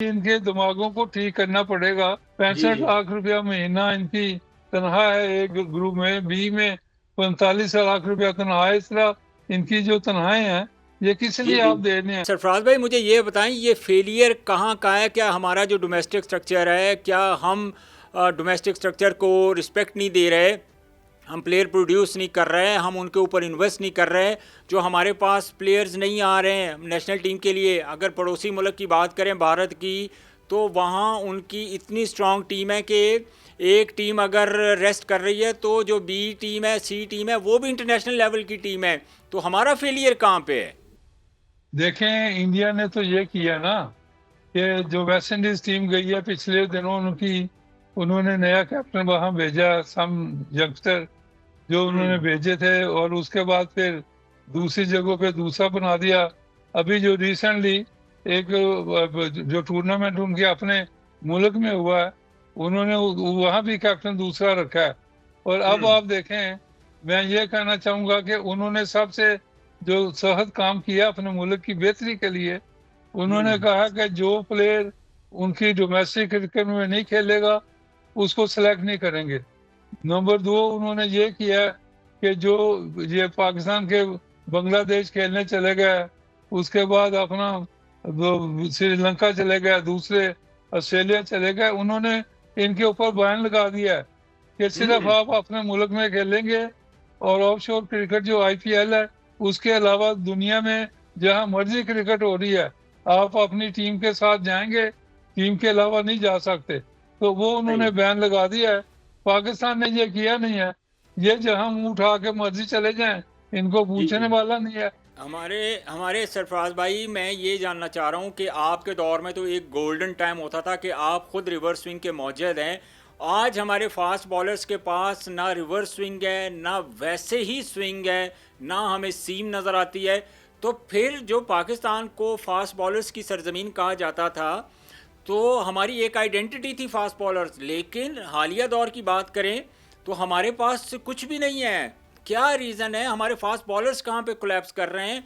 इनके दिमागों को ठीक करना पड़ेगा। जी 65 जी। लाख रुपया महीना इनकी तनख्वाह है एक ग्रुप में, बी में 45 लाख रुपया तनख्वाह है। इस तरह इनकी जो तनख्वाहें हैं ये किस जी लिए जी। आप दे रहे हैं? सरफराज भाई मुझे ये बताएं, ये फेलियर कहाँ का है? क्या हमारा जो डोमेस्टिक स्ट्रक्चर है, क्या हम डोमेस्टिक स्ट्रक्चर को रिस्पेक्ट नहीं दे रहे, हम प्लेयर प्रोड्यूस नहीं कर रहे हैं, हम उनके ऊपर इन्वेस्ट नहीं कर रहे हैं, जो हमारे पास प्लेयर्स नहीं आ रहे हैं नेशनल टीम के लिए? अगर पड़ोसी मुल्क की बात करें भारत की, तो वहाँ उनकी इतनी स्ट्रांग टीम है कि एक टीम अगर रेस्ट कर रही है तो जो बी टीम है, सी टीम है, वो भी इंटरनेशनल लेवल की टीम है। तो हमारा फेलियर कहाँ पे है? देखें, इंडिया ने तो ये किया ना कि जो वेस्ट इंडीज टीम गई है पिछले दिनों उनकी, उन्होंने नया कैप्टन वहां भेजा, सम यंगस्टर जो उन्होंने हम्म। भेजे थे, और उसके बाद फिर दूसरी जगहों पे दूसरा बना दिया। अभी जो रिसेंटली एक जो टूर्नामेंट उनके अपने मुल्क में हुआ है, उन्होंने वहां भी कैप्टन दूसरा रखा है। और अब हम्म। आप देखें, मैं ये कहना चाहूंगा कि उन्होंने सबसे जो सहद काम किया अपने मुल्क की बेहतरी के लिए, उन्होंने हम्म। कहा कि जो प्लेयर उनकी डोमेस्टिक क्रिकेट में नहीं खेलेगा उसको सिलेक्ट नहीं करेंगे। नंबर दो, उन्होंने ये किया कि जो ये पाकिस्तान के बांग्लादेश खेलने चले गए, उसके बाद अपना श्रीलंका चले गए, दूसरे ऑस्ट्रेलिया चले गए, उन्होंने इनके ऊपर बैन लगा दिया है कि सिर्फ हम्म। आप अपने मुल्क में खेलेंगे, और ऑफशोर क्रिकेट जो आईपीएल है उसके अलावा दुनिया में जहां मर्जी क्रिकेट हो रही है आप अपनी टीम के साथ जाएंगे, टीम के अलावा नहीं जा सकते। तो वो सही। उन्होंने बैन लगा दिया है। पाकिस्तान ने ये किया नहीं है। ये जहां मुंह उठा के मर्जी चले जाएं, इनको जी पूछने जी। वाला नहीं है। हमारे हमारे सरफराज भाई, मैं ये जानना चाह रहा हूँ कि आपके दौर में तो एक गोल्डन टाइम होता था कि आप खुद रिवर्स स्विंग के मौजूद हैं। आज हमारे फास्ट बॉलर्स के पास ना रिवर्स स्विंग है, ना वैसे ही स्विंग है, ना हमें सीम नज़र आती है। तो फिर जो पाकिस्तान को फास्ट बॉलर्स की सरजमीन कहा जाता था, तो हमारी एक आइडेंटिटी थी फास्ट बॉलर्स। लेकिन हालिया दौर की बात करें तो हमारे पास कुछ भी नहीं है। क्या रीज़न है? हमारे फास्ट बॉलर्स कहाँ पे कोलैप्स कर रहे हैं?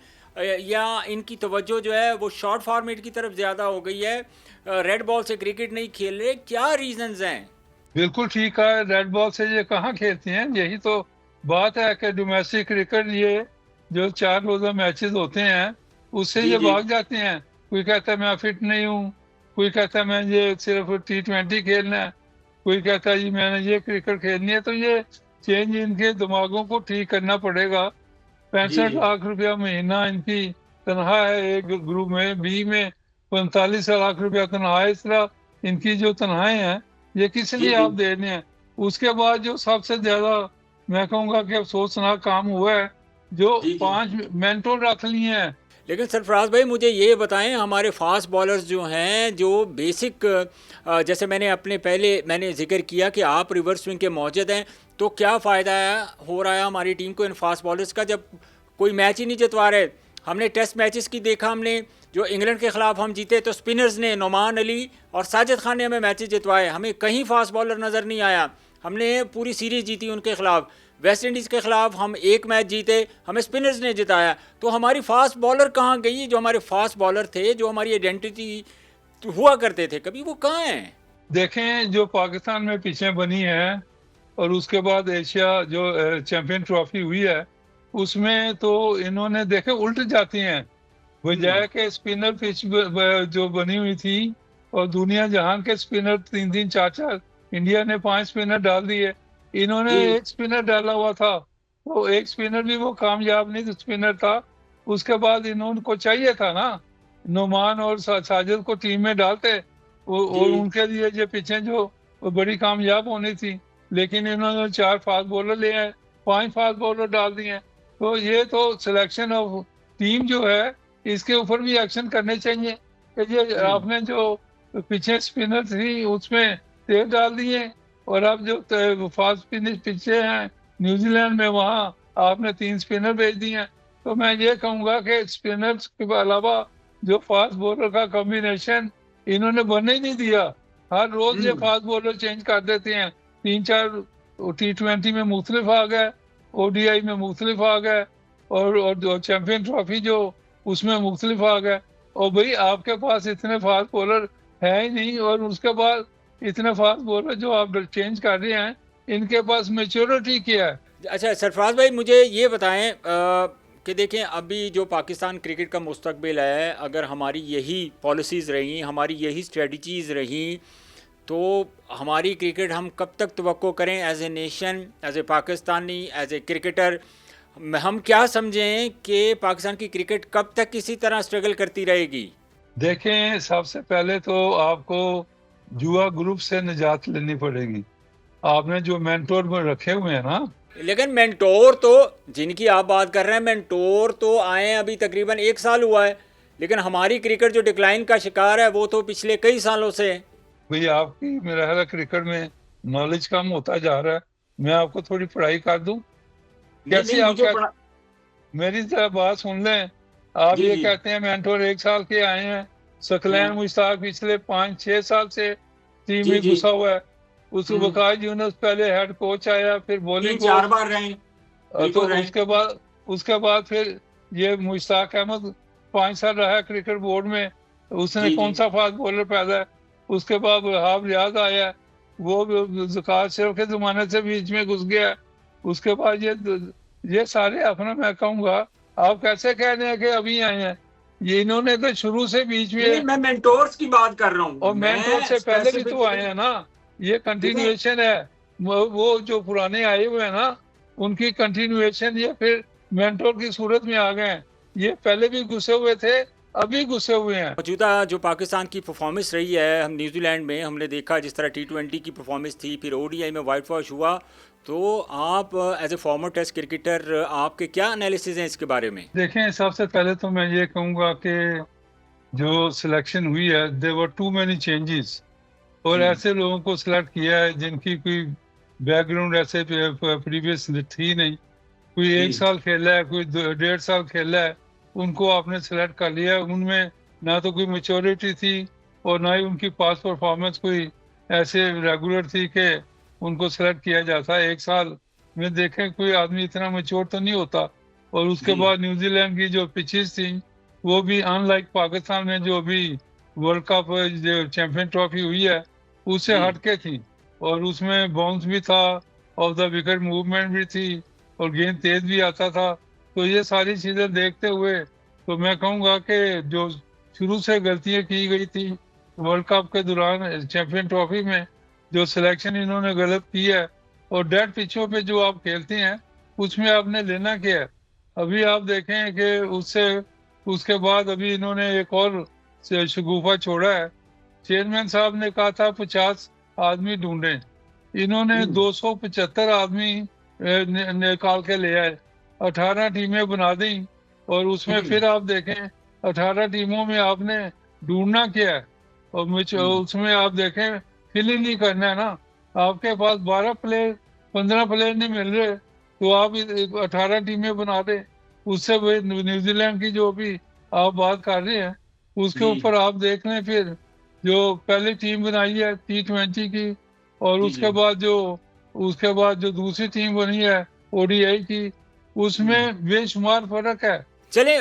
या इनकी तवज्जो जो है वो शॉर्ट फॉर्मेट की तरफ ज़्यादा हो गई है, रेड बॉल से क्रिकेट नहीं खेल रहे? क्या रीजंस हैं? बिल्कुल ठीक है, रेड बॉल से ये कहाँ खेलती हैं? यही तो बात है कि डोमेस्टिक क्रिकेट, ये जो 4 रोजा मैचेस होते हैं उससे जी ये जी। भाग जाते हैं। कोई कहता है मैं फिट नहीं हूँ, कोई कहता है मैं ये सिर्फ T20 खेलना है, कोई कहता है जी मैंने ये क्रिकेट खेलनी है। तो ये चेंज इनके दिमागों को ठीक करना पड़ेगा। जी 65 जी। लाख रुपया महीना इनकी तनख्वाह है एक ग्रुप में, बी में 45 लाख रुपया तनख्वाह है। इस तरह इनकी जो तनख्वाहें हैं ये किस जी लिए जी। आप दे रहे हैं? उसके बाद जो सबसे ज्यादा मैं कहूंगा कि अफसोसनाक काम हुआ है, जो जी जी। 5 मेंटोर रख लिए हैं। लेकिन सरफराज भाई मुझे ये बताएं, हमारे फास्ट बॉलर्स जो हैं, जो बेसिक, जैसे मैंने जिक्र किया कि आप रिवर्स स्विंग के मौजूद हैं, तो क्या फ़ायदा हो रहा है हमारी टीम को इन फास्ट बॉलर्स का जब कोई मैच ही नहीं जितवा रहे? हमने टेस्ट मैचेस की देखा, हमने जो इंग्लैंड के ख़िलाफ़ हम जीते तो स्पिनर्स ने, नोमान अली और साजिद खान ने हमें मैचेस जितवाए, हमें कहीं फास्ट बॉलर नज़र नहीं आया। हमने पूरी सीरीज़ जीती उनके ख़िलाफ़। वेस्ट इंडीज़ के ख़िलाफ़ हम एक मैच जीते, हमें स्पिनर्स ने जिताया। तो हमारी फास्ट बॉलर कहाँ गई? जो हमारे फास्ट बॉलर थे, जो हमारी आइडेंटिटी हुआ करते थे कभी, वो कहाँ हैं? देखें, जो पाकिस्तान में पिचें बनी हैं और उसके बाद एशिया जो चैंपियन ट्रॉफी हुई है उसमें तो इन्होंने देखे उल्ट जाती हैं। हम्म। बजाय के स्पिनर पिच जो बनी हुई थी, और दुनिया जहान के स्पिनर 3-3 4-4, इंडिया ने 5 स्पिनर डाल दिए, इन्होंने जी एक स्पिनर डाला हुआ था। वो एक स्पिनर भी वो कामयाब नहीं स्पिनर था। उसके बाद इन्होंने को चाहिए था ना, नुमान और साजिद को टीम में डालते, जी। और उनके लिए ये पिछे जो वो बड़ी कामयाब होनी थी। लेकिन इन्होंने 4 फास्ट बॉलर ले आए, 5 फास्ट बॉलर डाल दिए। तो ये तो सिलेक्शन ऑफ टीम जो है इसके ऊपर भी एक्शन करने चाहिए कि ये हम्म। आपने जो पीछे स्पिनर थी उसमें तेल डाल दिए, और अब जो फास्ट फिनिश पीछे हैं न्यूजीलैंड में, वहां आपने 3 स्पिनर भेज दिए हैं। तो मैं ये कहूंगा कि स्पिनर्स के अलावा जो फास्ट बॉलर का कॉम्बिनेशन इन्होंने बनने ही नहीं दिया। हर रोज ये हम्म। फास्ट बॉलर चेंज कर देते हैं। 3-4 T20 में मुख्तलिफ आ गए, ओडीआई में मुख्तलिफ आ गए, और चैंपियन ट्रॉफी जो उसमें मुख्तलिफ आ गए। और भाई आपके पास इतने फास्ट बॉलर है ही नहीं। और उसके बाद इतने फास्ट बॉलर जो आप चेंज कर रहे हैं, इनके पास मेच्योरिटी क्या है? अच्छा सरफराज भाई, मुझे ये बताएं कि देखें अभी जो पाकिस्तान क्रिकेट का मुस्तकबिल है, अगर हमारी यही पॉलिसीज़ रही, हमारी यही स्ट्रेटजीज़ रही, तो हमारी क्रिकेट हम कब तक तवक्को करें as a nation, as a Pakistani, as a cricketer? हम क्या समझें कि पाकिस्तान की क्रिकेट कब तक इसी तरह स्ट्रगल करती रहेगी? देखें, सबसे पहले तो आपको जुआ ग्रुप से निजात लेनी पड़ेगी। आपने जो मेंटोर में रखे हुए हैं ना, लेकिन मेंटोर तो, जिनकी आप बात कर रहे हैं, मेंटोर तो आए हैं अभी तकरीबन 1 साल हुआ है, लेकिन हमारी क्रिकेट जो डिक्लाइन का शिकार है वो तो पिछले कई सालों से है। भाई आपकी मेरा ख्याल है क्रिकेट में नॉलेज कम होता जा रहा है। मैं आपको थोड़ी पढ़ाई कर दूं? नहीं कैसी नहीं, आप मुझे क्या, पढ़ा। मेरी तरह बात सुन लें। आप जी ये जी कहते हैं मेंटोर 1 साल के आए हैं, सकलैन हाँ, मुश्ताक पिछले 5-6 साल से टीम जी में जी घुसा हुआ है। उसके हम्म, वकास यूनुस पहले हेड कोच आया, फिर तीन बॉलिंग चार कोच। बार रहे, तो बिल्कुल रहे। उसके बाद फिर ये मुश्ताक अहमद 5 साल रहा है क्रिकेट बोर्ड में। उसने जी जी कौन सा फास्ट बॉलर पैदा है? उसके बाद वहाब रियाज आया, वो ज़कात शेख के जमाने से बीच में घुस गया है। उसके बाद ये सारे अपना, मैं कहूँगा, आप कैसे कह रहे हैं कि अभी आए हैं? ये इन्होंने तो शुरू से बीच नहीं नहीं, में, मैं मेंटोर्स की बात कर रहा हूँ, और मेंटोर मैं से पहले भी तो आए स्पेसिफिकली। हैं ना। ये देखें, कंटिन्यूएशन है। वो जो पुराने आए हुए हैं ना, उनकी कंटिन्यूएशन ये फिर मेंटोर की सूरत में आ गए हैं। ये पहले भी घुसे हुए थे, अभी घुसे हुए हैं। मौजूदा जो पाकिस्तान की परफॉर्मेंस रही है, हम न्यूजीलैंड में हमने देखा जिस तरह T20 की परफॉर्मेंस थी, फिर ODI में वाइट वॉश हुआ, तो आप as a former test cricketer आपके क्या एनालिसिस हैं इसके बारे में? देखें, सबसे पहले तो मैं ये कहूँगा कि जो सिलेक्शन हुई है, there were too many changes. और हम्म, ऐसे लोगों को सिलेक्ट किया है जिनकी कोई बैकग्राउंड ऐसे प्रीवियस थी नहीं। कोई जी 1 साल खेला है, कोई 1.5 साल खेला है, उनको आपने सेलेक्ट कर लिया। उनमें ना तो कोई मेच्योरिटी थी, और ना ही उनकी पास परफॉर्मेंस कोई ऐसे रेगुलर थी कि उनको सेलेक्ट किया जाता है। 1 साल में देखें, कोई आदमी इतना मेच्योर तो नहीं होता। और उसके जी बाद न्यूजीलैंड की जो पिचेस थी, वो भी अनलाइक पाकिस्तान में जो अभी वर्ल्ड कप जो चैंपियन ट्रॉफी हुई है, उससे जी हटके थी। और उसमें बाउंस भी था, ऑफ द विकेट मूवमेंट भी थी, और गेंद तेज भी आता था। तो ये सारी चीजें देखते हुए तो मैं कहूँगा कि जो शुरू से गलतियां की गई थी वर्ल्ड कप के दौरान, चैंपियन ट्रॉफी में जो सिलेक्शन इन्होंने गलत की है, और डेड पिचों पे जो आप खेलते हैं, उसमें आपने लेना क्या है? अभी आप देखें कि उससे उसके बाद अभी इन्होंने एक और शगुफा छोड़ा है। चेयरमैन साहब ने कहा था 50 आदमी ढूंढे, इन्होंने हम्म, 275 आदमी निकाल के ले आए। 18 टीमें बना दी, और उसमें हम्म, फिर आप देखें 18 टीमों में आपने ढूंढना क्या है? और हम्म, उसमें आप देखें, फिल ही नहीं करना है ना। आपके पास 12 प्लेयर, 15 प्लेयर नहीं मिल रहे, तो आप 18 टीमें बना दे। उससे वही न्यूजीलैंड की जो भी आप बात कर रहे हैं, उसके जी ऊपर आप देख लें फिर, जो पहली टीम बनाई है T20 की, और जी जी उसके बाद जो दूसरी टीम बनी है ODI की, हम्म। उसमें बेशुमार फर्क है। चलें